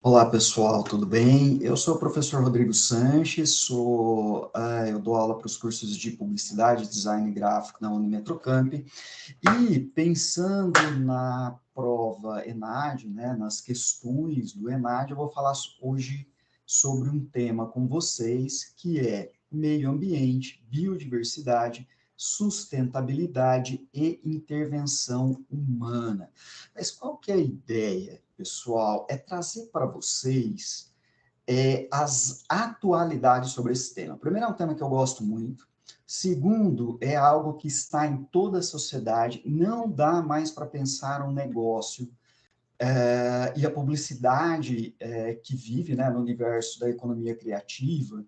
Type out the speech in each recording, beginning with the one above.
Olá, pessoal, tudo bem? Eu sou o professor Rodrigo Sanches, eu dou aula para os cursos de Publicidade, Design Gráfico na Unimetrocamp, e pensando na prova ENAD, né, nas questões do ENAD, eu vou falar hoje sobre um tema com vocês, que é meio ambiente, biodiversidade, sustentabilidade e intervenção humana. Mas qual que é a ideia, pessoal? É trazer para vocês as atualidades sobre esse tema. Primeiro, é um tema que eu gosto muito. Segundo, é algo que está em toda a sociedade. Não dá mais para pensar um negócio. E a publicidade que vive, né, no universo da economia criativa,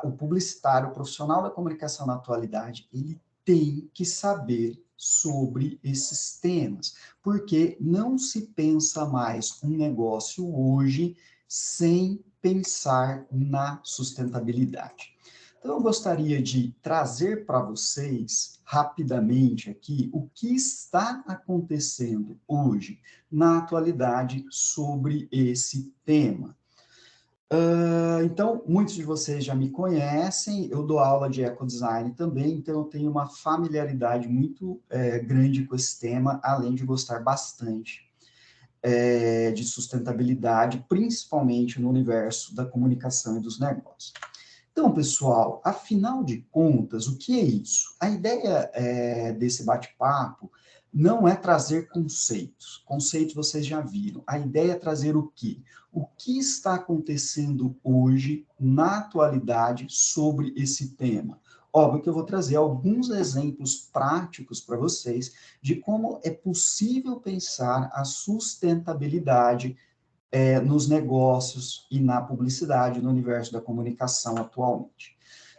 o publicitário, o profissional da comunicação na atualidade, ele tem que saber sobre esses temas, porque não se pensa mais um negócio hoje sem pensar na sustentabilidade. Então, eu gostaria de trazer para vocês, rapidamente aqui, o que está acontecendo hoje, na atualidade, sobre esse tema. Então, muitos de vocês já me conhecem, eu dou aula de ecodesign também, então eu tenho uma familiaridade muito grande com esse tema, além de gostar bastante de sustentabilidade, principalmente no universo da comunicação e dos negócios. Então, pessoal, afinal de contas, o que é isso? A ideia desse bate-papo não é trazer conceitos. Conceitos vocês já viram. A ideia é trazer o quê? O que está acontecendo hoje, na atualidade, sobre esse tema? Óbvio que eu vou trazer alguns exemplos práticos para vocês de como é possível pensar a sustentabilidade nos negócios e na publicidade, no universo da comunicação atualmente.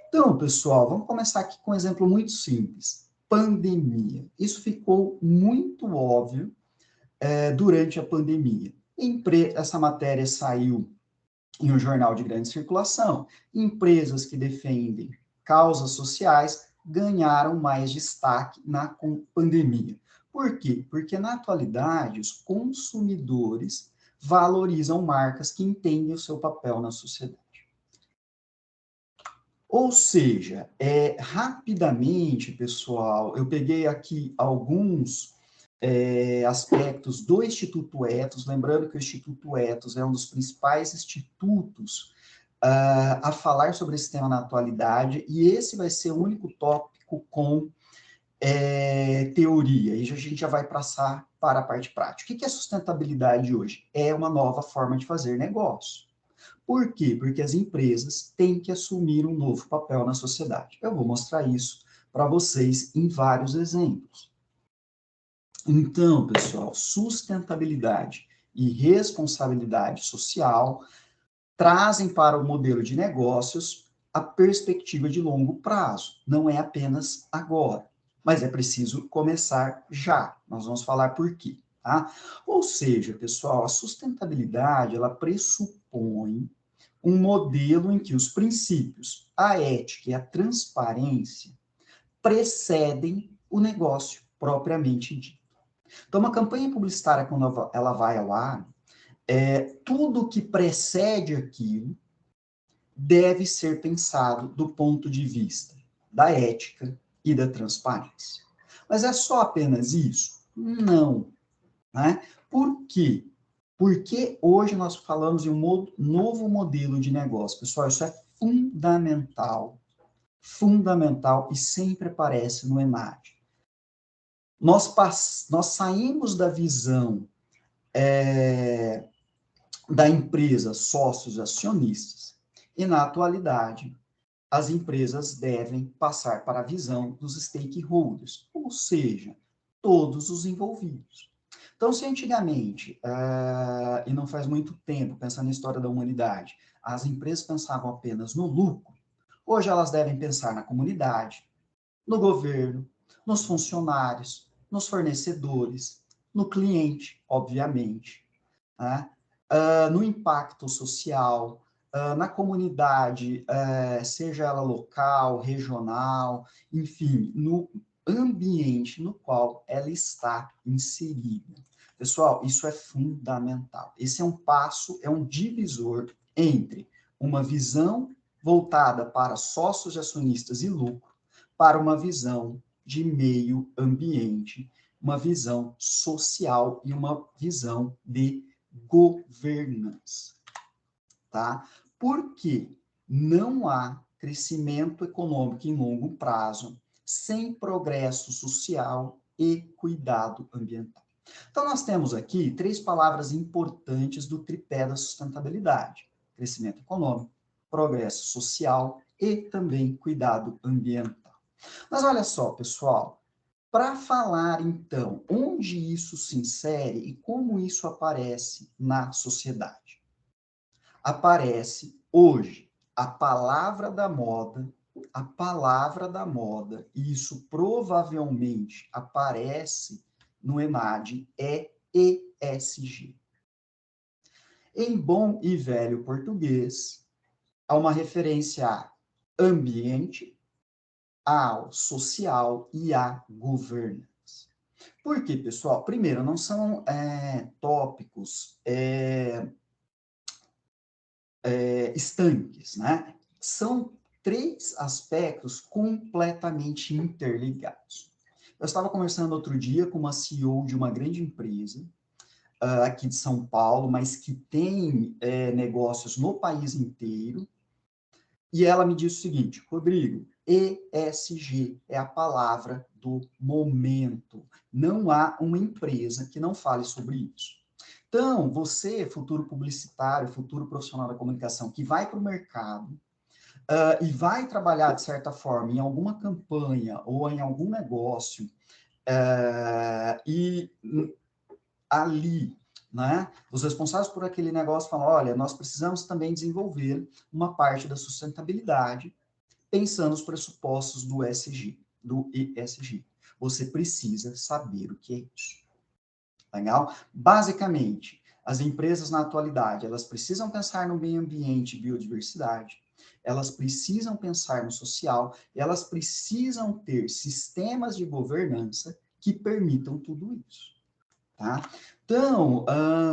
Então, pessoal, vamos começar aqui com um exemplo muito simples. Pandemia. Isso ficou muito óbvio durante a pandemia. Essa matéria saiu em um jornal de grande circulação. Empresas que defendem causas sociais ganharam mais destaque na pandemia. Por quê? Porque, na atualidade, os consumidores valorizam marcas que entendem o seu papel na sociedade. Ou seja, rapidamente, pessoal, eu peguei aqui alguns aspectos do Instituto Ethos, lembrando que o Instituto Ethos é um dos principais institutos a falar sobre esse tema na atualidade, e esse vai ser o único tópico com teoria, e a gente já vai passar para a parte prática. O que é sustentabilidade hoje? É uma nova forma de fazer negócio. Por quê? Porque as empresas têm que assumir um novo papel na sociedade. Eu vou mostrar isso para vocês em vários exemplos. Então, pessoal, sustentabilidade e responsabilidade social trazem para o modelo de negócios a perspectiva de longo prazo. Não é apenas agora, mas é preciso começar já. Nós vamos falar por quê, tá? Ou seja, pessoal, a sustentabilidade, ela pressupõe um modelo em que os princípios, a ética e a transparência precedem o negócio propriamente dito. Então, uma campanha publicitária, quando ela vai ao ar, tudo que precede aquilo deve ser pensado do ponto de vista da ética e da transparência. Mas é só apenas isso? Não. Né? Por quê? Porque hoje nós falamos em um novo modelo de negócio. Pessoal, isso é fundamental e sempre aparece no ENAD. Nós saímos da visão da empresa sócios acionistas e, na atualidade, as empresas devem passar para a visão dos stakeholders, ou seja, todos os envolvidos. Então, se antigamente, e não faz muito tempo, pensando na história da humanidade, as empresas pensavam apenas no lucro, hoje elas devem pensar na comunidade, no governo, nos funcionários, nos fornecedores, no cliente, obviamente, né? No impacto social, na comunidade, seja ela local, regional, enfim, no ambiente no qual ela está inserida. Pessoal, isso é fundamental. Esse é um passo, é um divisor entre uma visão voltada para sócios e acionistas e lucro, para uma visão de meio ambiente, uma visão social e uma visão de governança, tá? Porque não há crescimento econômico em longo prazo sem progresso social e cuidado ambiental. Então, nós temos aqui 3 palavras importantes do tripé da sustentabilidade: crescimento econômico, progresso social e também cuidado ambiental. Mas olha só, pessoal, para falar, então, onde isso se insere e como isso aparece na sociedade. Aparece hoje a palavra da moda, e isso provavelmente aparece no ENAD, é ESG. Em bom e velho português, há uma referência a ambiente, ao social e à governança. Por quê, pessoal? Primeiro, não são tópicos estanques, né? São 3 aspectos completamente interligados. Eu estava conversando outro dia com uma CEO de uma grande empresa, aqui de São Paulo, mas que tem negócios no país inteiro, e ela me disse o seguinte: Rodrigo, ESG é a palavra do momento. Não há uma empresa que não fale sobre isso. Então, você, futuro publicitário, futuro profissional da comunicação, que vai para o mercado e vai trabalhar, de certa forma, em alguma campanha ou em algum negócio, e ali, né, os responsáveis por aquele negócio falam: olha, nós precisamos também desenvolver uma parte da sustentabilidade, pensando nos pressupostos do ESG. Você precisa saber o que é isso. Legal? Basicamente, as empresas na atualidade, elas precisam pensar no meio ambiente e biodiversidade, elas precisam pensar no social, elas precisam ter sistemas de governança que permitam tudo isso, tá? Então,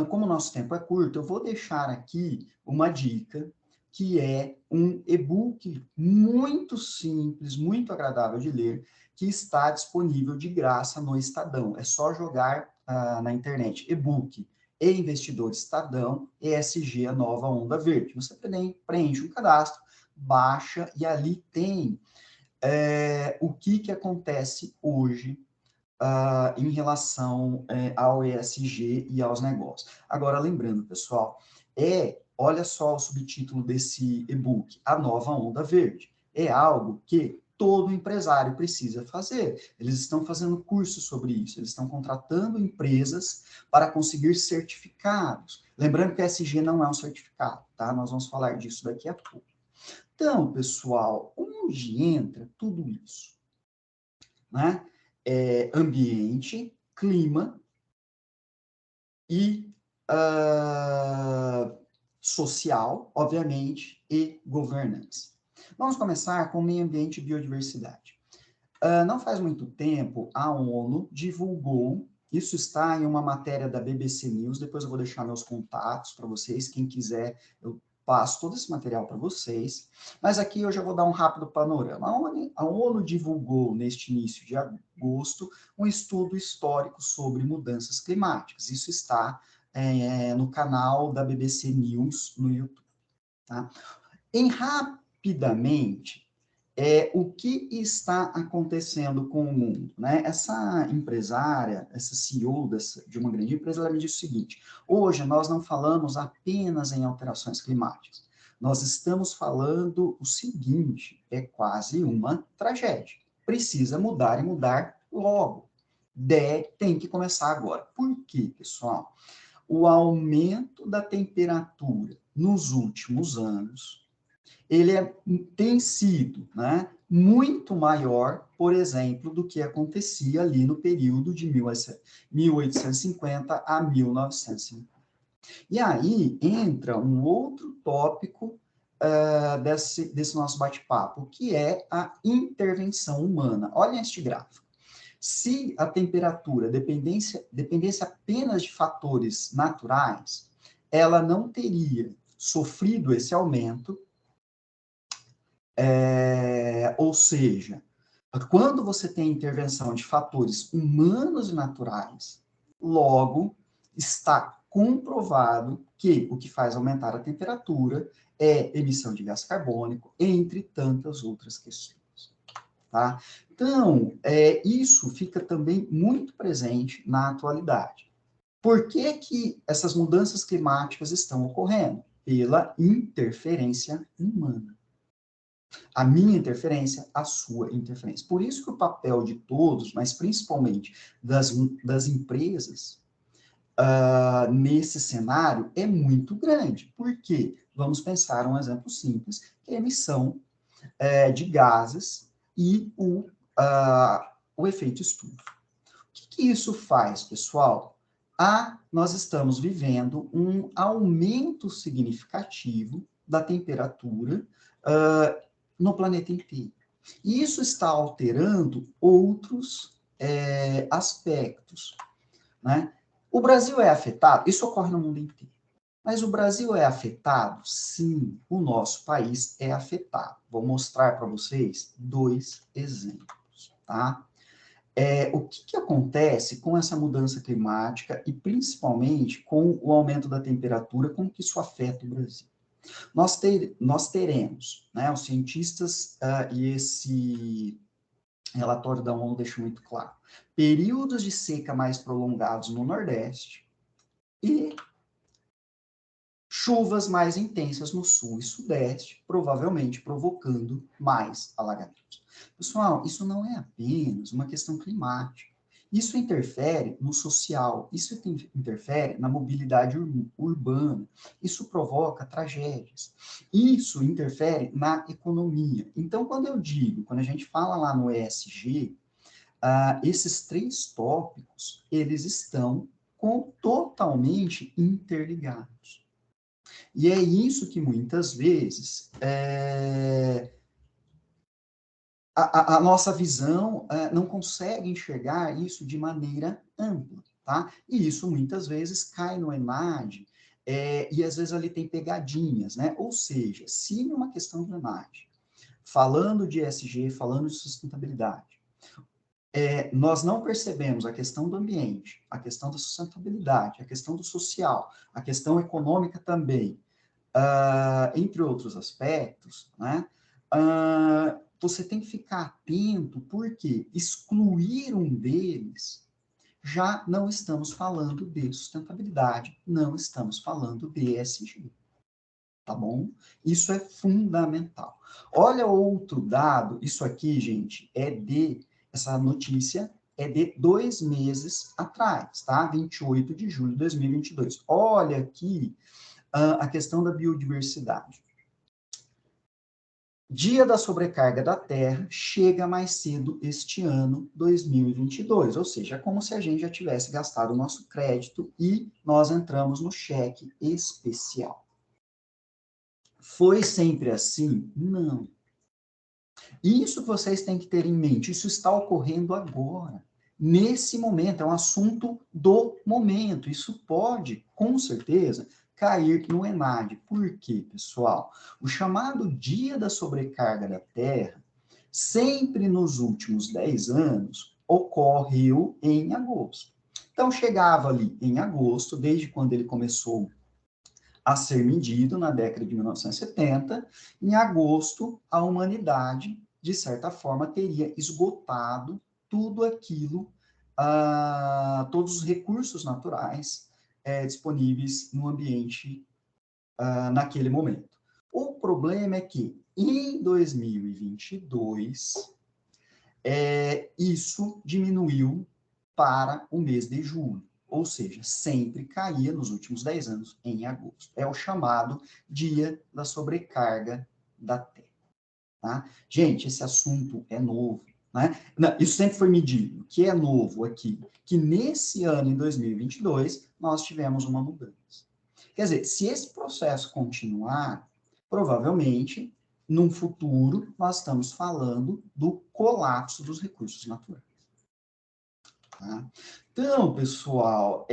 como o nosso tempo é curto, eu vou deixar aqui uma dica, que é um e-book muito simples, muito agradável de ler, que está disponível de graça no Estadão. É só jogar na internet, e-book e Investidor Estadão, ESG, a nova onda verde. Você preenche um cadastro, baixa, e ali tem o que acontece hoje em relação ao ESG e aos negócios. Agora, lembrando, pessoal, olha só o subtítulo desse e-book, A Nova Onda Verde. É algo que todo empresário precisa fazer. Eles estão fazendo cursos sobre isso, eles estão contratando empresas para conseguir certificados. Lembrando que ESG não é um certificado, tá? Nós vamos falar disso daqui a pouco. Então, pessoal, onde entra tudo isso? Né? Ambiente, clima e social, obviamente, e governança. Vamos começar com meio ambiente e biodiversidade. Não faz muito tempo, a ONU divulgou, isso está em uma matéria da BBC News, depois eu vou deixar meus contatos para vocês, quem quiser, eu passo todo esse material para vocês, mas aqui eu já vou dar um rápido panorama. A ONU divulgou, neste início de agosto, um estudo histórico sobre mudanças climáticas. Isso está no canal da BBC News no YouTube. Tá? Rapidamente, o que está acontecendo com o mundo, né? Essa empresária, essa CEO de uma grande empresa, ela me disse o seguinte: hoje nós não falamos apenas em alterações climáticas, nós estamos falando o seguinte, é quase uma tragédia. Precisa mudar e mudar logo. Tem que começar agora. Por quê, pessoal? O aumento da temperatura nos últimos anos, ele tem sido, né, muito maior, por exemplo, do que acontecia ali no período de 1850 a 1950. E aí entra um outro tópico desse nosso bate-papo, que é a intervenção humana. Olha este gráfico. Se a temperatura dependesse apenas de fatores naturais, ela não teria sofrido esse aumento, ou seja, quando você tem intervenção de fatores humanos e naturais, logo está comprovado que o que faz aumentar a temperatura é emissão de gás carbônico, entre tantas outras questões. Tá? Então, isso fica também muito presente na atualidade. Por que que essas mudanças climáticas estão ocorrendo? Pela interferência humana. A minha interferência, a sua interferência. Por isso que o papel de todos, mas principalmente das empresas, nesse cenário é muito grande. Por quê? Vamos pensar um exemplo simples, que é a emissão de gases e o efeito estufa. O que isso faz, pessoal? Nós estamos vivendo um aumento significativo da temperatura no planeta inteiro. E isso está alterando outros aspectos, né? O Brasil é afetado? Isso ocorre no mundo inteiro. Mas o Brasil é afetado? Sim, o nosso país é afetado. Vou mostrar para vocês 2 exemplos, tá? O que acontece com essa mudança climática e principalmente com o aumento da temperatura, como que isso afeta o Brasil? Nós teremos, né, os cientistas, e esse relatório da ONU deixa muito claro, períodos de seca mais prolongados no Nordeste e chuvas mais intensas no Sul e Sudeste, provavelmente provocando mais alagamentos. Pessoal, isso não é apenas uma questão climática. Isso interfere no social, isso interfere na mobilidade urbana, isso provoca tragédias, isso interfere na economia. Então, quando a gente fala lá no ESG, esses 3 tópicos, eles estão totalmente interligados. E é isso que muitas vezes a nossa visão não consegue enxergar isso de maneira ampla, tá? E isso muitas vezes cai no ENAD, e às vezes ali tem pegadinhas, né? Ou seja, se numa questão do ENAD, falando de ESG, falando de sustentabilidade, nós não percebemos a questão do ambiente, a questão da sustentabilidade, a questão do social, a questão econômica também, entre outros aspectos, né? Você tem que ficar atento, porque excluir um deles, já não estamos falando de sustentabilidade, não estamos falando de ESG, tá bom? Isso é fundamental. Olha outro dado, isso aqui, gente, essa notícia é de 2 meses atrás, tá? 28 de julho de 2022. Olha aqui a questão da biodiversidade. Dia da sobrecarga da Terra chega mais cedo este ano, 2022, ou seja, é como se a gente já tivesse gastado o nosso crédito e nós entramos no cheque especial. Foi sempre assim? Não. Isso que vocês têm que ter em mente, isso está ocorrendo agora, nesse momento, é um assunto do momento, isso pode, com certeza, cair no ENAD. Por quê, pessoal? O chamado Dia da Sobrecarga da Terra, sempre nos últimos 10 anos, ocorreu em agosto. Então, chegava ali em agosto, desde quando ele começou a ser medido, na década de 1970, em agosto, a humanidade, de certa forma, teria esgotado tudo aquilo, todos os recursos naturais disponíveis no ambiente naquele momento. O problema é que, em 2022, isso diminuiu para o mês de julho, ou seja, sempre caía nos últimos 10 anos em agosto. É o chamado Dia da Sobrecarga da Terra. Tá? Gente, esse assunto é novo. Né? Isso sempre foi medido. O que é novo aqui? Que nesse ano, em 2022, nós tivemos uma mudança. Quer dizer, se esse processo continuar, provavelmente, num futuro, nós estamos falando do colapso dos recursos naturais. Tá? Então, pessoal,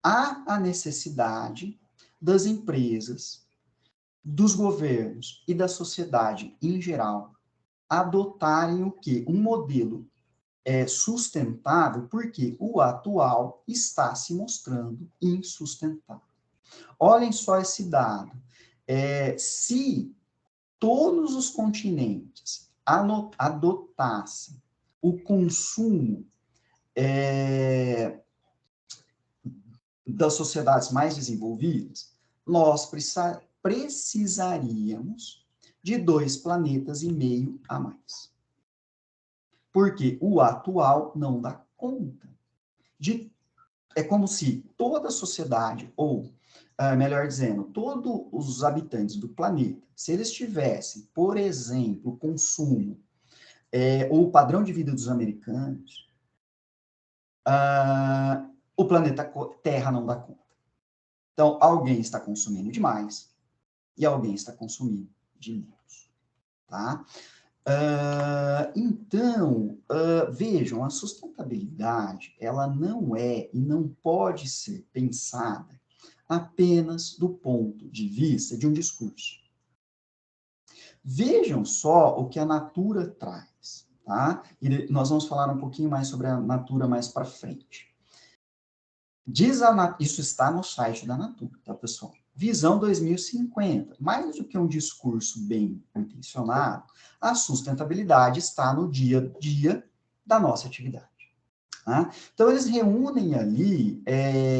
há a necessidade das empresas, dos governos e da sociedade em geral adotarem o quê? Um modelo sustentável, porque o atual está se mostrando insustentável. Olhem só esse dado. Se todos os continentes adotassem o consumo das sociedades mais desenvolvidas, nós precisaríamos de 2,5 planetas a mais. Porque o atual não dá conta. É como se toda a sociedade, ou, melhor dizendo, todos os habitantes do planeta, se eles tivessem, por exemplo, o consumo ou o padrão de vida dos americanos, o planeta Terra não dá conta. Então, alguém está consumindo demais e alguém está consumindo de menos. Tá? Vejam, a sustentabilidade, ela não é e não pode ser pensada apenas do ponto de vista de um discurso. Vejam só o que a Natura traz, tá? E nós vamos falar um pouquinho mais sobre a Natura mais para frente. Isso está no site da Natura, tá, pessoal? Visão 2050. Mais do que um discurso bem intencionado, a sustentabilidade está no dia a dia da nossa atividade. Tá? Então, eles reúnem ali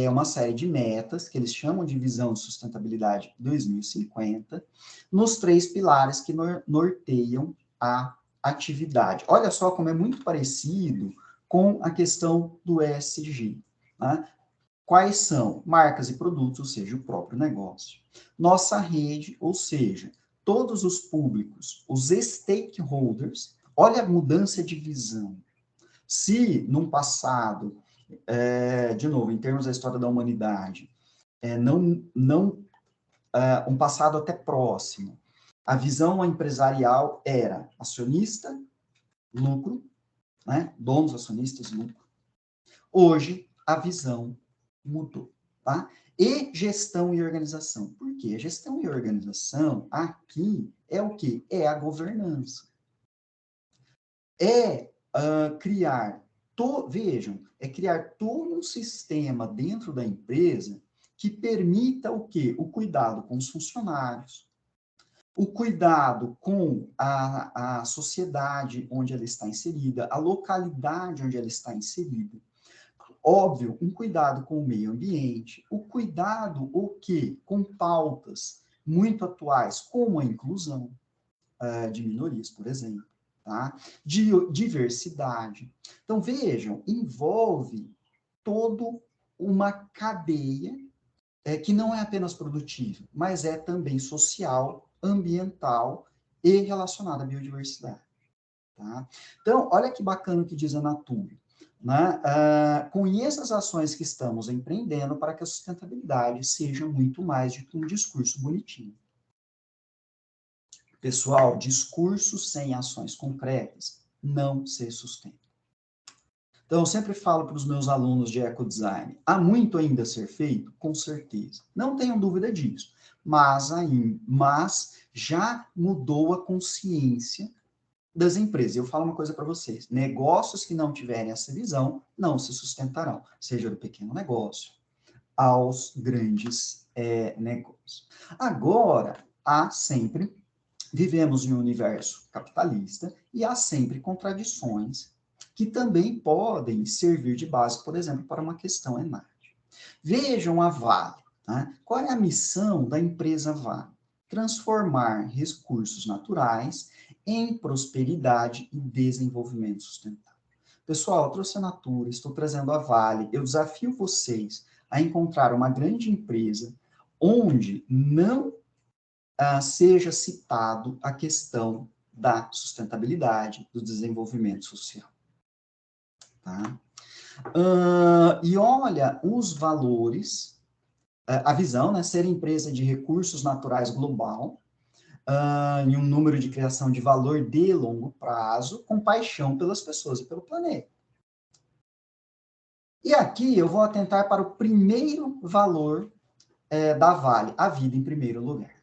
uma série de metas, que eles chamam de Visão de Sustentabilidade 2050, nos 3 pilares que norteiam a atividade. Olha só como é muito parecido com a questão do ESG. Tá? Quais são? Marcas e produtos, ou seja, o próprio negócio. Nossa rede, ou seja, todos os públicos, os stakeholders. Olha a mudança de visão. Se, num passado, de novo, em termos da história da humanidade, um passado até próximo, a visão empresarial era acionista, lucro, né? Donos, acionistas, lucro. Hoje, a visão mudou, tá? E gestão e organização. Por quê? A gestão e organização aqui é o quê? É a governança. Vejam, é criar todo um sistema dentro da empresa que permita o quê? O cuidado com os funcionários, o cuidado com a sociedade onde ela está inserida, a localidade onde ela está inserida. Óbvio, um cuidado com o meio ambiente, o cuidado o quê? Com pautas muito atuais, como a inclusão de minorias, por exemplo, tá? Diversidade. Então, vejam, envolve toda uma cadeia que não é apenas produtiva, mas é também social, ambiental e relacionada à biodiversidade. Tá? Então, olha que bacana o que diz a Natura. Né? Conheça as ações que estamos empreendendo para que a sustentabilidade seja muito mais do que um discurso bonitinho. Pessoal, discursos sem ações concretas não se sustentam. Então, eu sempre falo para os meus alunos de ecodesign, há muito ainda a ser feito? Com certeza. Não tenham dúvida disso. Mas já mudou a consciência das empresas. Eu falo uma coisa para vocês, negócios que não tiverem essa visão não se sustentarão, seja do pequeno negócio aos grandes negócios. Agora, vivemos em um universo capitalista e há sempre contradições que também podem servir de base, por exemplo, para uma questão ENAD. Vejam a Vale. Tá? Qual é a missão da empresa Vale? Transformar recursos naturais em prosperidade e desenvolvimento sustentável. Pessoal, eu trouxe a Natura, estou trazendo a Vale. Eu desafio vocês a encontrar uma grande empresa onde não seja citado a questão da sustentabilidade, do desenvolvimento social. Tá? E olha os valores, a visão, né, ser empresa de recursos naturais global, em um número de criação de valor de longo prazo, com paixão pelas pessoas e pelo planeta. E aqui eu vou atentar para o primeiro valor da Vale, a vida em primeiro lugar.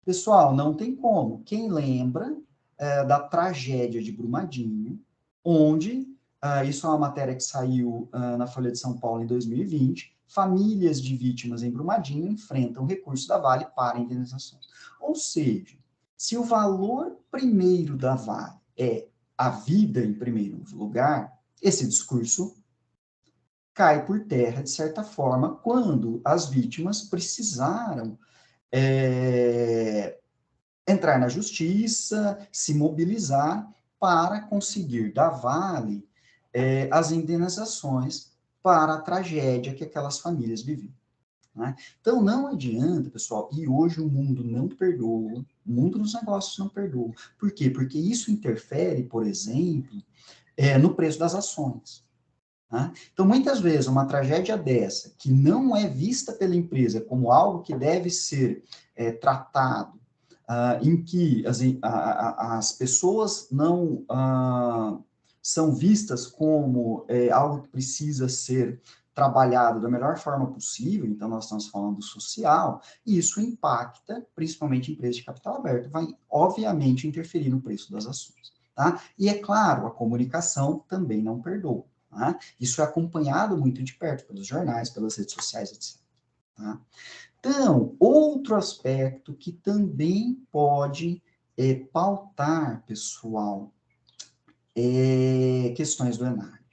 Pessoal, não tem como. Quem lembra da tragédia de Brumadinho, onde, isso é uma matéria que saiu na Folha de São Paulo em 2020, famílias de vítimas em Brumadinho enfrentam recurso da Vale para indenizações. Ou seja, se o valor primeiro da Vale é a vida em primeiro lugar, esse discurso cai por terra, de certa forma, quando as vítimas precisaram entrar na justiça, se mobilizar para conseguir da Vale as indenizações para a tragédia que aquelas famílias viviam. Né? Então, não adianta, pessoal, e hoje o mundo não perdoa, o mundo dos negócios não perdoa. Por quê? Porque isso interfere, por exemplo, no preço das ações. Né? Então, muitas vezes, uma tragédia dessa, que não é vista pela empresa como algo que deve ser tratado, em que as pessoas não são vistas como algo que precisa ser trabalhado da melhor forma possível, então nós estamos falando do social, e isso impacta, principalmente empresas de capital aberto, vai, obviamente, interferir no preço das ações. Tá? E, é claro, a comunicação também não perdoa. Tá? Isso é acompanhado muito de perto pelos jornais, pelas redes sociais, etc. Tá? Então, outro aspecto que também pode pautar, pessoal, questões do ENAD.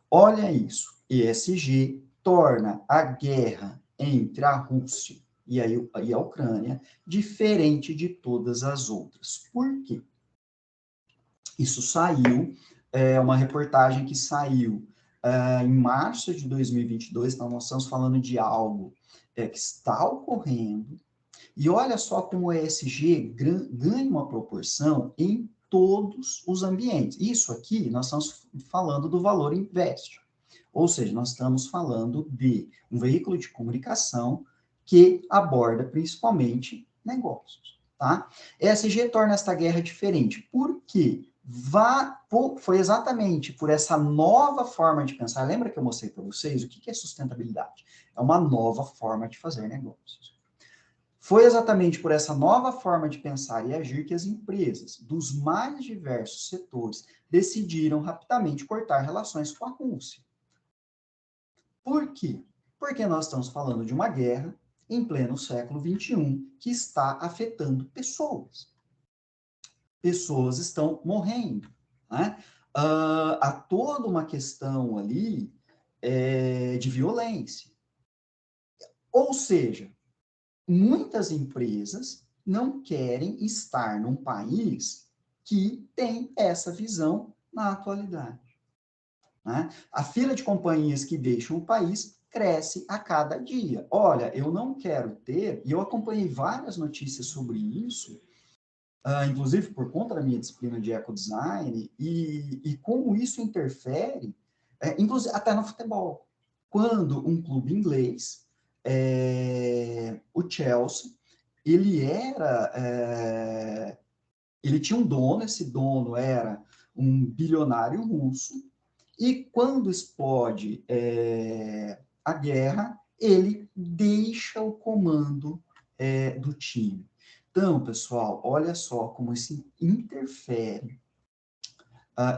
Olha isso, ESG torna a guerra entre a Rússia e a Ucrânia diferente de todas as outras. Por quê? Isso saiu, uma reportagem que saiu em março de 2022, então nós estamos falando de algo que está ocorrendo, e olha só como o ESG ganha uma proporção em todos os ambientes. Isso aqui, nós estamos falando do Valor Invest, ou seja, nós estamos falando de um veículo de comunicação que aborda principalmente negócios, tá? ESG torna esta guerra diferente. Por quê? Foi exatamente por essa nova forma de pensar. Lembra que eu mostrei para vocês o que é sustentabilidade? É uma nova forma de fazer negócios. Foi exatamente por essa nova forma de pensar e agir que as empresas dos mais diversos setores decidiram rapidamente cortar relações com a Rússia. Por quê? Porque nós estamos falando de uma guerra em pleno século XXI que está afetando pessoas. Pessoas estão morrendo. Né? Há toda uma questão ali de violência. Ou seja, muitas empresas não querem estar num país que tem essa visão na atualidade. Né? A fila de companhias que deixam o país cresce a cada dia. Olha, eu não quero ter, e eu acompanhei várias notícias sobre isso, inclusive por conta da minha disciplina de ecodesign, e como isso interfere, inclusive até no futebol. Quando um clube inglês, o Chelsea, ele tinha um dono, esse dono era um bilionário russo, e quando explode a guerra, ele deixa o comando do time. Então, pessoal, olha só como isso interfere.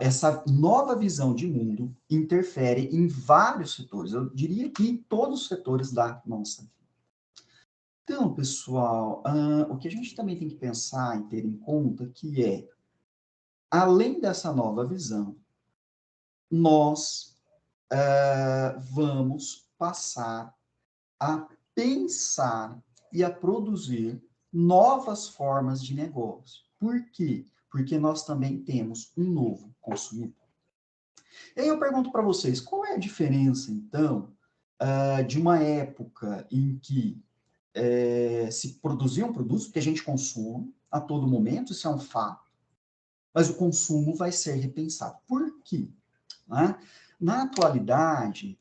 Essa nova visão de mundo interfere em vários setores, eu diria que em todos os setores da nossa vida. Então, pessoal, o que a gente também tem que pensar e ter em conta que além dessa nova visão, nós vamos passar a pensar e a produzir novas formas de negócio. Por quê? Porque nós também temos um novo consumidor. E aí eu pergunto para vocês, qual é a diferença, então, de uma época em que se produziam produtos, que a gente consome a todo momento, isso é um fato, mas o consumo vai ser repensado. Por quê? Né? Na atualidade,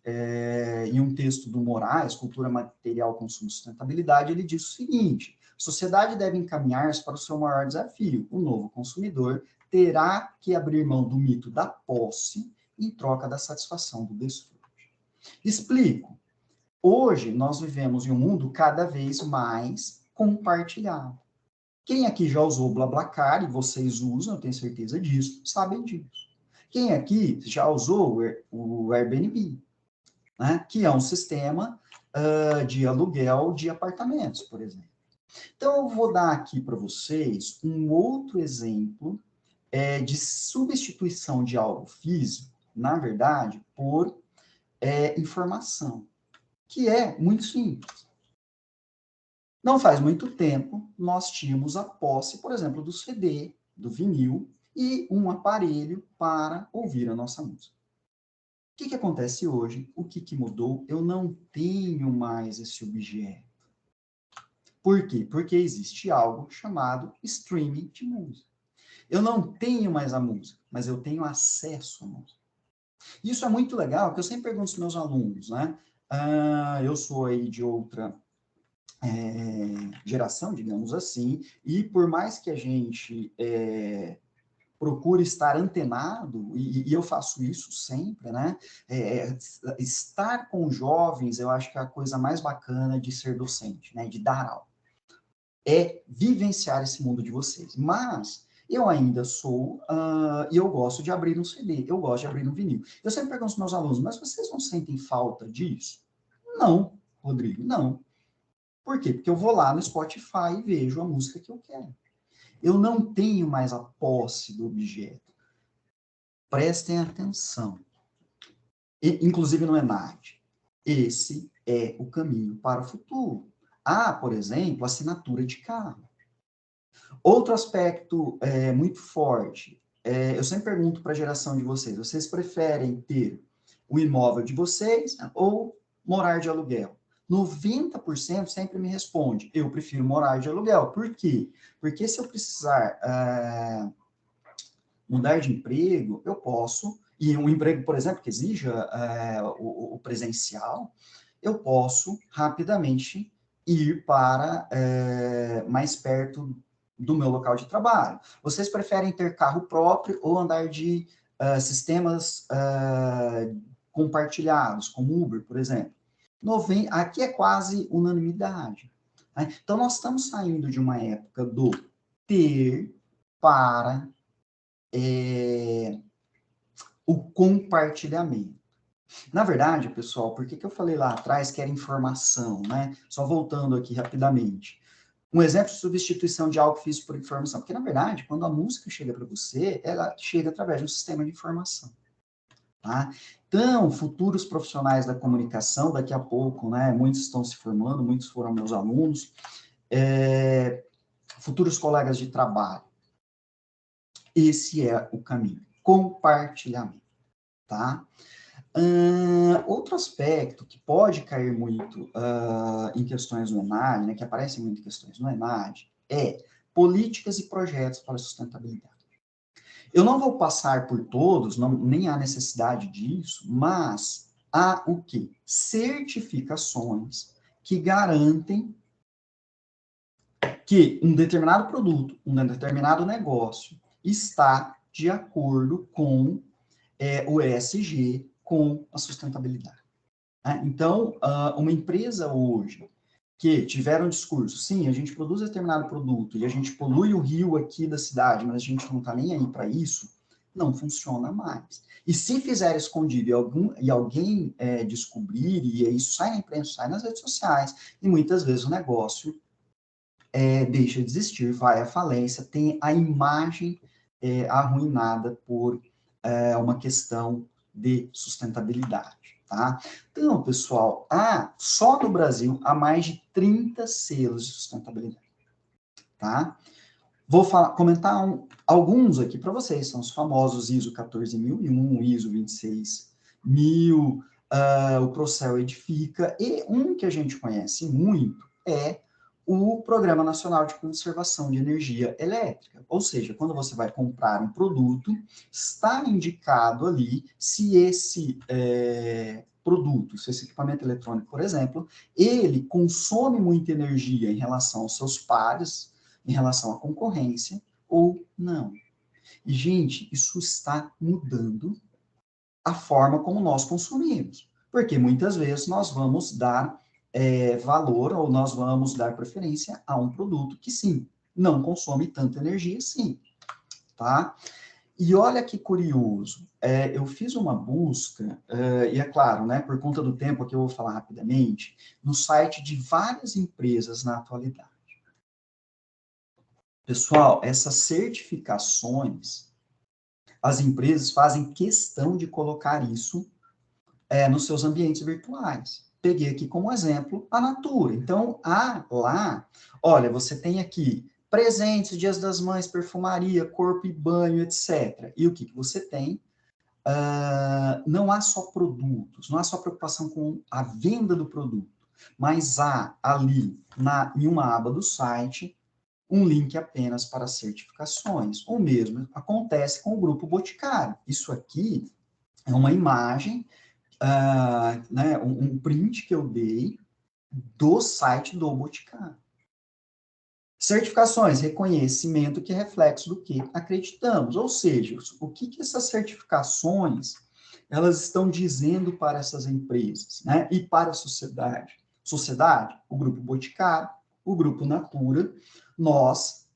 em um texto do Moraes, Cultura Material, Consumo e Sustentabilidade, ele diz o seguinte: a sociedade deve encaminhar-se para o seu maior desafio. O novo consumidor terá que abrir mão do mito da posse em troca da satisfação do desfrute. Explico. Hoje, nós vivemos em um mundo cada vez mais compartilhado. Quem aqui já usou o BlaBlaCar, e vocês usam, eu tenho certeza disso, sabem disso. Quem aqui já usou o Airbnb, né? Que é um sistema de aluguel de apartamentos, por exemplo. Então, eu vou dar aqui para vocês um outro exemplo de substituição de algo físico, na verdade, por informação, que é muito simples. Não faz muito tempo, nós tínhamos a posse, por exemplo, do CD, do vinil, e um aparelho para ouvir a nossa música. O que acontece hoje? O que mudou? Eu não tenho mais esse objeto. Por quê? Porque existe algo chamado streaming de música. Eu não tenho mais a música, mas eu tenho acesso à música. Isso é muito legal, porque eu sempre pergunto aos meus alunos, né? Eu sou aí de outra geração, digamos assim, e por mais que a gente procure estar antenado, e eu faço isso sempre, né? Estar com jovens, eu acho que é a coisa mais bacana de ser docente, né? De dar aula. É vivenciar esse mundo de vocês. Mas eu ainda sou, e eu gosto de abrir um CD, eu gosto de abrir um vinil. Eu sempre pergunto aos meus alunos, mas vocês não sentem falta disso? Não, Rodrigo, não. Por quê? Porque eu vou lá no Spotify e vejo a música que eu quero. Eu não tenho mais a posse do objeto. Prestem atenção. Inclusive no ENAD. Esse é o caminho para o futuro. Há, por exemplo, assinatura de carro. Outro aspecto muito forte, eu sempre pergunto para a geração de vocês preferem ter o imóvel de vocês ou morar de aluguel? 90% sempre me responde, eu prefiro morar de aluguel. Por quê? Porque se eu precisar mudar de emprego, eu posso, e um emprego, por exemplo, que exija o presencial, eu posso rapidamente ir para mais perto do meu local de trabalho. Vocês preferem ter carro próprio ou andar de sistemas compartilhados, como Uber, por exemplo? Aqui é quase unanimidade. Né? Então, nós estamos saindo de uma época do ter para o compartilhamento. Na verdade, pessoal, por que eu falei lá atrás que era informação, né? Só voltando aqui rapidamente. Um exemplo de substituição de algo físico por informação. Porque, na verdade, quando a música chega para você, ela chega através de um sistema de informação. Tá? Então, futuros profissionais da comunicação, daqui a pouco, né? Muitos estão se formando, muitos foram meus alunos, futuros colegas de trabalho. Esse é o caminho. Compartilhamento. Tá? Outro aspecto que pode cair muito em questões no ENAD, né, que aparecem muito em questões no ENAD, é políticas e projetos para a sustentabilidade. Eu não vou passar por todos, nem há necessidade disso, mas há o quê? Certificações que garantem que um determinado produto, um determinado negócio está de acordo com o ESG, com a sustentabilidade. Então, uma empresa hoje que tiver um discurso, sim, a gente produz determinado produto e a gente polui o rio aqui da cidade, mas a gente não está nem aí para isso, não funciona mais. E se fizer escondido e alguém descobrir, e isso sai na imprensa, sai nas redes sociais, e muitas vezes o negócio deixa de existir, vai à falência, tem a imagem arruinada por uma questão de sustentabilidade, tá? Então, pessoal, só no Brasil há mais de 30 selos de sustentabilidade, tá? Vou comentar alguns aqui para vocês, são os famosos ISO 14001, ISO 26000, o Procel Edifica, e um que a gente conhece muito é o Programa Nacional de Conservação de Energia Elétrica. Ou seja, quando você vai comprar um produto, está indicado ali se esse produto, se esse equipamento eletrônico, por exemplo, ele consome muita energia em relação aos seus pares, em relação à concorrência, ou não. E, gente, isso está mudando a forma como nós consumimos. Porque muitas vezes nós vamos dar valor ou nós vamos dar preferência a um produto que, sim, não consome tanta energia, sim, tá? E olha que curioso, eu fiz uma busca, e é claro, né, por conta do tempo que eu vou falar rapidamente, no site de várias empresas na atualidade. Pessoal, essas certificações, as empresas fazem questão de colocar isso nos seus ambientes virtuais. Peguei aqui como exemplo a Natura. Então, lá, olha, você tem aqui presentes, Dias das Mães, perfumaria, corpo e banho, etc. E o que você tem? Não há só produtos, não há só preocupação com a venda do produto, mas há ali, em uma aba do site, um link apenas para certificações. O mesmo acontece com o Grupo Boticário. Isso aqui é uma imagem, né, um print que eu dei do site do Boticário. Certificações, reconhecimento que é reflexo do que acreditamos. Ou seja, o que essas certificações elas estão dizendo para essas empresas, né? E para a sociedade. Sociedade, o Grupo Boticário, o Grupo Natura, nós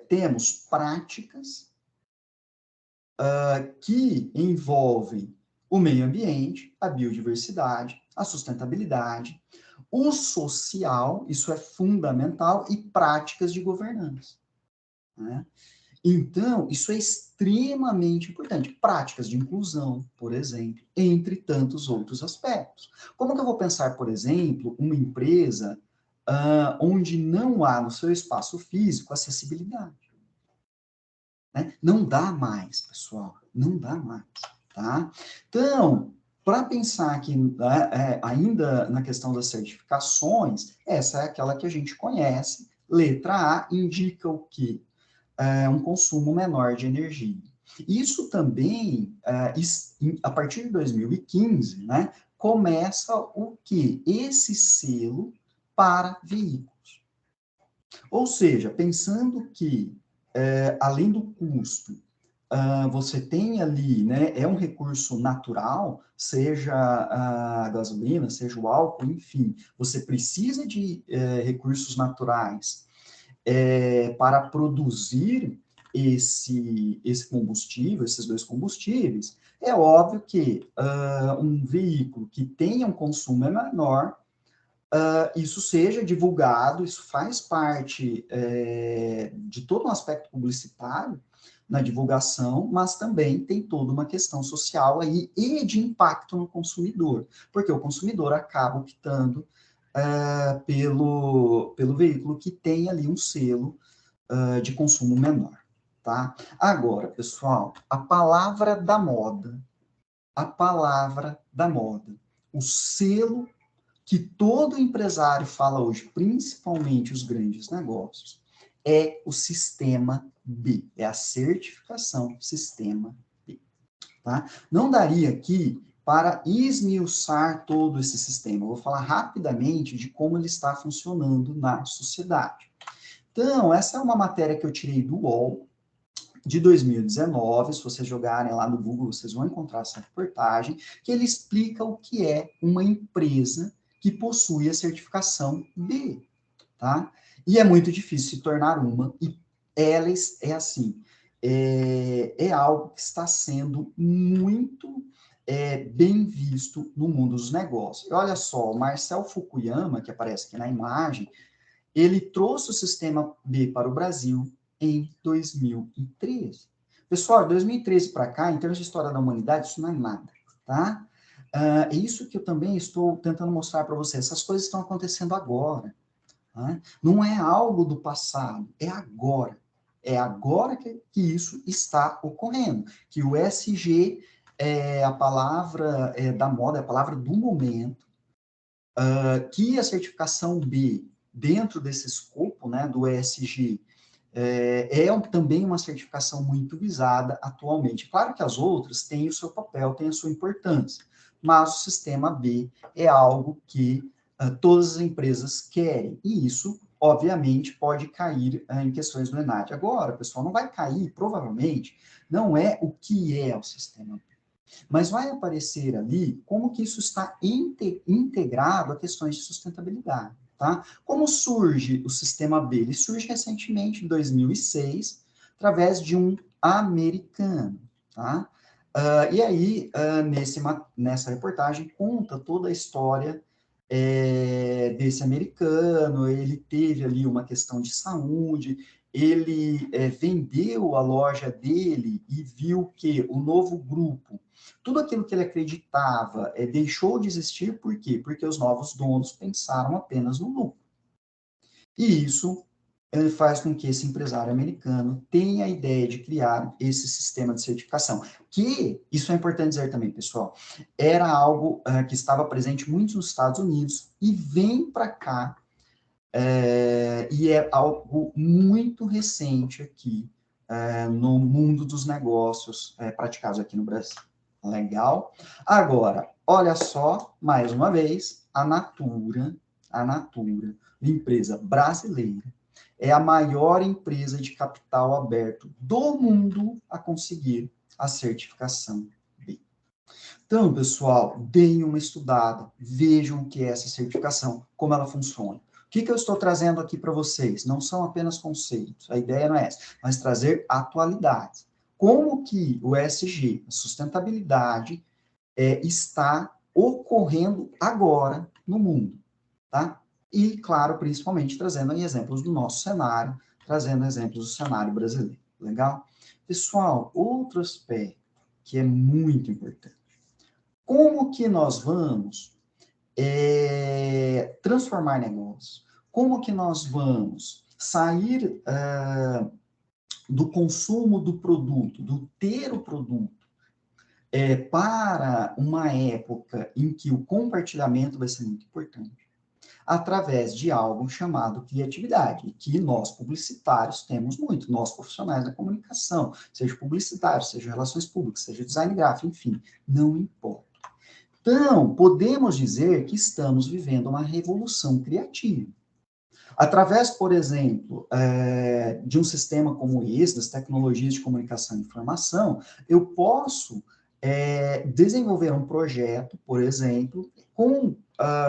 temos práticas que envolvem o meio ambiente, a biodiversidade, a sustentabilidade, o social, isso é fundamental, e práticas de governança. Né? Então, isso é extremamente importante. Práticas de inclusão, por exemplo, entre tantos outros aspectos. Como que eu vou pensar, por exemplo, uma empresa onde não há no seu espaço físico acessibilidade? Né? Não dá mais, pessoal, não dá mais, tá? Então, para pensar aqui, ainda na questão das certificações, essa é aquela que a gente conhece, letra A indica o quê? Um consumo menor de energia. Isso também, a partir de 2015, né, começa o quê? Esse selo para veículos. Ou seja, pensando que, além do custo, você tem ali, né, é um recurso natural, seja a gasolina, seja o álcool, enfim, você precisa de recursos naturais para produzir esse combustível, esses dois combustíveis. É óbvio que um veículo que tenha um consumo menor, isso seja divulgado, isso faz parte de todo um aspecto publicitário na divulgação, mas também tem toda uma questão social aí e de impacto no consumidor, porque o consumidor acaba optando pelo veículo que tem ali um selo de consumo menor, tá? Agora, pessoal, a palavra da moda, o selo que todo empresário fala hoje, principalmente os grandes negócios, é o sistema B, é a certificação sistema B, tá? Não daria aqui para esmiuçar todo esse sistema. Eu vou falar rapidamente de como ele está funcionando na sociedade. Então, essa é uma matéria que eu tirei do UOL, de 2019, se vocês jogarem lá no Google, vocês vão encontrar essa reportagem, que ele explica o que é uma empresa que possui a certificação B, tá? E é muito difícil se tornar uma, e ela é assim, é algo que está sendo muito bem visto no mundo dos negócios. E olha só, o Marcel Fukuyama, que aparece aqui na imagem, ele trouxe o sistema B para o Brasil em 2013. Pessoal, de 2013 para cá, em termos de história da humanidade, isso não é nada, tá? É isso que eu também estou tentando mostrar para vocês. Essas coisas estão acontecendo agora. Tá? Não é algo do passado, é agora. É agora que isso está ocorrendo. Que o SG é a palavra da moda, é a palavra do momento, que a certificação B, dentro desse escopo, né, do ESG, também uma certificação muito visada atualmente. Claro que as outras têm o seu papel, têm a sua importância, mas o sistema B é algo que todas as empresas querem, e isso, obviamente, pode cair em questões do ENAD. Agora, pessoal, não vai cair, provavelmente, não é o que é o sistema B. Mas vai aparecer ali como que isso está integrado a questões de sustentabilidade, tá? Como surge o sistema B? Ele surge recentemente, em 2006, através de um americano, tá? E aí, nessa reportagem, conta toda a história desse americano. Ele teve ali uma questão de saúde, ele vendeu a loja dele e viu que o novo grupo, tudo aquilo que ele acreditava, deixou de existir. Por quê? Porque os novos donos pensaram apenas no lucro. E isso faz com que esse empresário americano tenha a ideia de criar esse sistema de certificação, que, isso é importante dizer também, pessoal, era algo que estava presente muito nos Estados Unidos e vem para cá, e é algo muito recente aqui no mundo dos negócios praticados aqui no Brasil. Legal? Agora, olha só, mais uma vez, a Natura, empresa brasileira, é a maior empresa de capital aberto do mundo a conseguir a certificação B. Então, pessoal, deem uma estudada, vejam o que é essa certificação, como ela funciona. O que eu estou trazendo aqui para vocês? Não são apenas conceitos, a ideia não é essa, mas trazer atualidades. Como que o ESG, a sustentabilidade, está ocorrendo agora no mundo, tá? E, claro, principalmente trazendo aí exemplos do nosso cenário, trazendo exemplos do cenário brasileiro. Legal? Pessoal, outro aspecto que é muito importante. Como que nós vamos transformar negócios? Como que nós vamos sair do consumo do produto, do ter o produto, para uma época em que o compartilhamento vai ser muito importante, através de algo chamado criatividade, que nós publicitários temos muito, nós profissionais da comunicação, seja publicitário, seja relações públicas, seja design gráfico, enfim, não importa. Então, podemos dizer que estamos vivendo uma revolução criativa. Através, por exemplo, de um sistema como esse, das tecnologias de comunicação e informação, eu posso desenvolver um projeto, por exemplo, com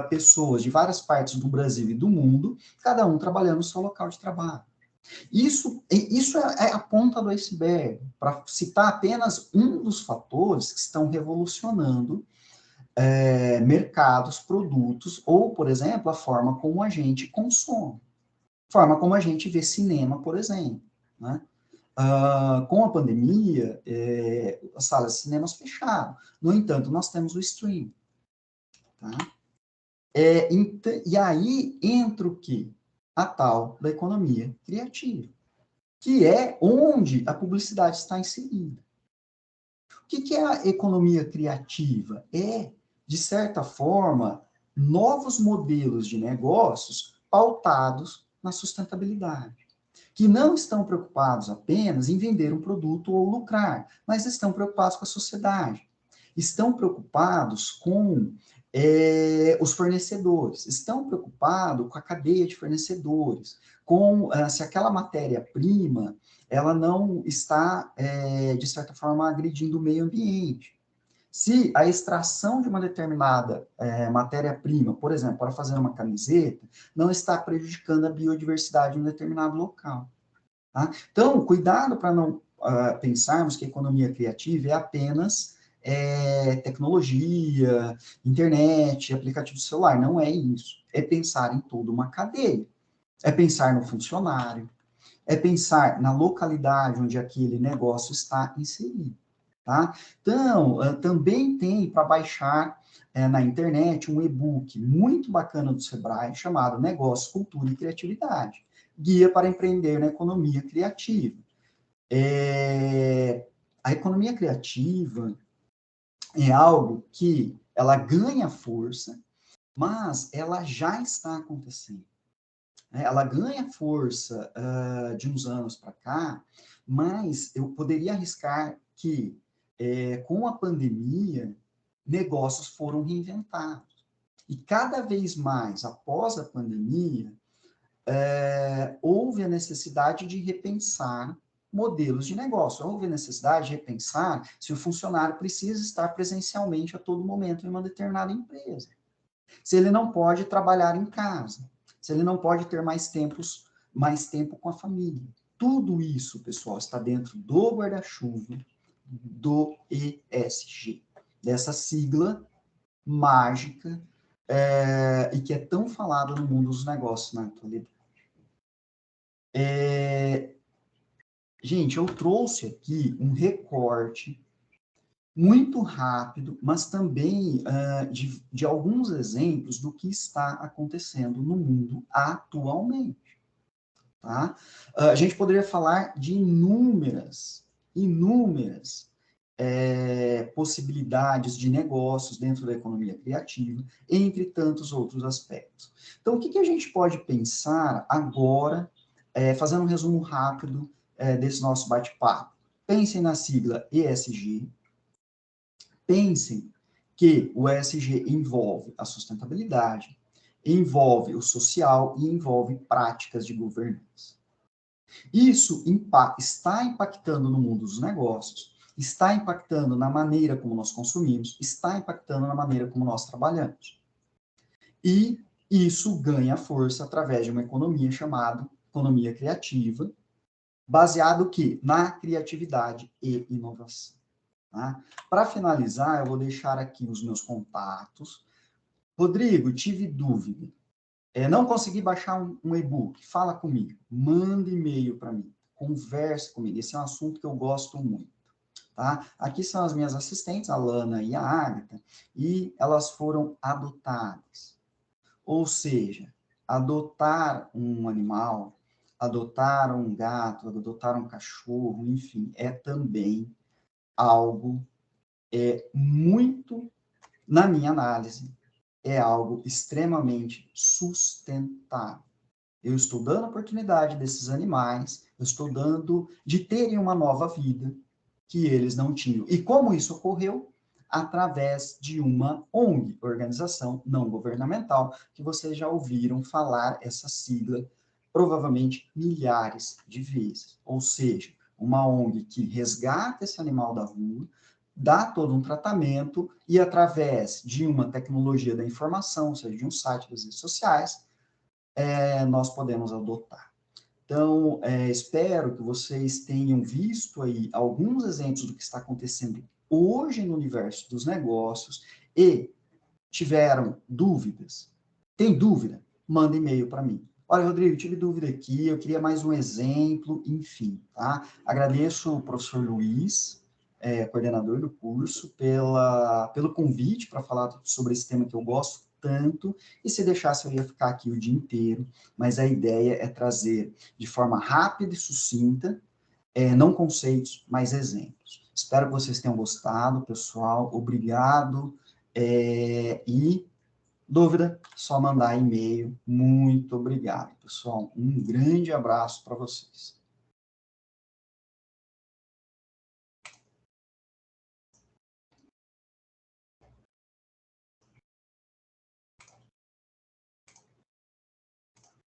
pessoas de várias partes do Brasil e do mundo, cada um trabalhando no seu local de trabalho. Isso é a ponta do iceberg, para citar apenas um dos fatores que estão revolucionando mercados, produtos, ou, por exemplo, a forma como a gente consome, forma como a gente vê cinema, por exemplo, né? Com a pandemia, as salas de cinemas fecharam. No entanto, nós temos o stream. Tá? E aí entra o quê? A tal da economia criativa, que é onde a publicidade está inserida. O que é a economia criativa? De certa forma, novos modelos de negócios pautados na sustentabilidade, que não estão preocupados apenas em vender um produto ou lucrar, mas estão preocupados com a sociedade, estão preocupados com os fornecedores, estão preocupados com a cadeia de fornecedores, com se aquela matéria-prima ela não está, de certa forma, agredindo o meio ambiente. Se a extração de uma determinada matéria-prima, por exemplo, para fazer uma camiseta, não está prejudicando a biodiversidade em um determinado local. Tá? Então, cuidado para não pensarmos que a economia criativa é apenas tecnologia, internet, aplicativo celular. Não é isso. É pensar em toda uma cadeia. É pensar no funcionário, é pensar na localidade onde aquele negócio está inserido. Tá? Então, também tem para baixar na internet um e-book muito bacana do Sebrae chamado Negócio, Cultura e Criatividade, Guia para Empreender na Economia Criativa. A economia criativa é algo que ela ganha força, mas ela já está acontecendo. Ela ganha força de uns anos para cá, mas eu poderia arriscar que, com a pandemia, negócios foram reinventados. E cada vez mais, após a pandemia, houve a necessidade de repensar modelos de negócio. Houve necessidade de repensar se o funcionário precisa estar presencialmente a todo momento em uma determinada empresa. Se ele não pode trabalhar em casa, se ele não pode ter mais tempo com a família. Tudo isso, pessoal, está dentro do guarda-chuva do ESG, dessa sigla mágica e que é tão falada no mundo dos negócios na atualidade. Gente, eu trouxe aqui um recorte muito rápido, mas também de alguns exemplos do que está acontecendo no mundo atualmente. Tá? A gente poderia falar de inúmeras possibilidades de negócios dentro da economia criativa, entre tantos outros aspectos. Então, o que a gente pode pensar agora, fazendo um resumo rápido desse nosso bate-papo? Pensem na sigla ESG, pensem que o ESG envolve a sustentabilidade, envolve o social e envolve práticas de governança. Isso está impactando no mundo dos negócios, está impactando na maneira como nós consumimos, está impactando na maneira como nós trabalhamos. E isso ganha força através de uma economia chamada economia criativa, baseado que na criatividade e inovação. Tá? Para finalizar, eu vou deixar aqui os meus contatos. Rodrigo, tive dúvida. Não consegui baixar um e-book. Fala comigo. Manda e-mail para mim. Converse comigo. Esse é um assunto que eu gosto muito. Tá? Aqui são as minhas assistentes, a Lana e a Agatha, e elas foram adotadas. Ou seja, adotar um animal, adotar um gato, adotar um cachorro, enfim, é também algo muito, na minha análise, é algo extremamente sustentável. Eu estou dando oportunidade desses animais, eu estou dando de terem uma nova vida que eles não tinham. E como isso ocorreu? Através de uma ONG, organização não governamental, que vocês já ouviram falar essa sigla provavelmente milhares de vezes. Ou seja, uma ONG que resgata esse animal da rua, dá todo um tratamento e através de uma tecnologia da informação, ou seja, de um site das redes sociais, nós podemos adotar. Então, espero que vocês tenham visto aí alguns exemplos do que está acontecendo hoje no universo dos negócios e tiveram dúvidas. Tem dúvida? Manda e-mail para mim. Olha, Rodrigo, tive dúvida aqui, eu queria mais um exemplo, enfim, tá? Agradeço o professor Luiz, coordenador do curso, pelo convite para falar sobre esse tema que eu gosto tanto, e se deixasse eu ia ficar aqui o dia inteiro, mas a ideia é trazer de forma rápida e sucinta, não conceitos, mas exemplos. Espero que vocês tenham gostado, pessoal, obrigado, e dúvida, só mandar e-mail. Muito obrigado, pessoal. Um grande abraço para vocês.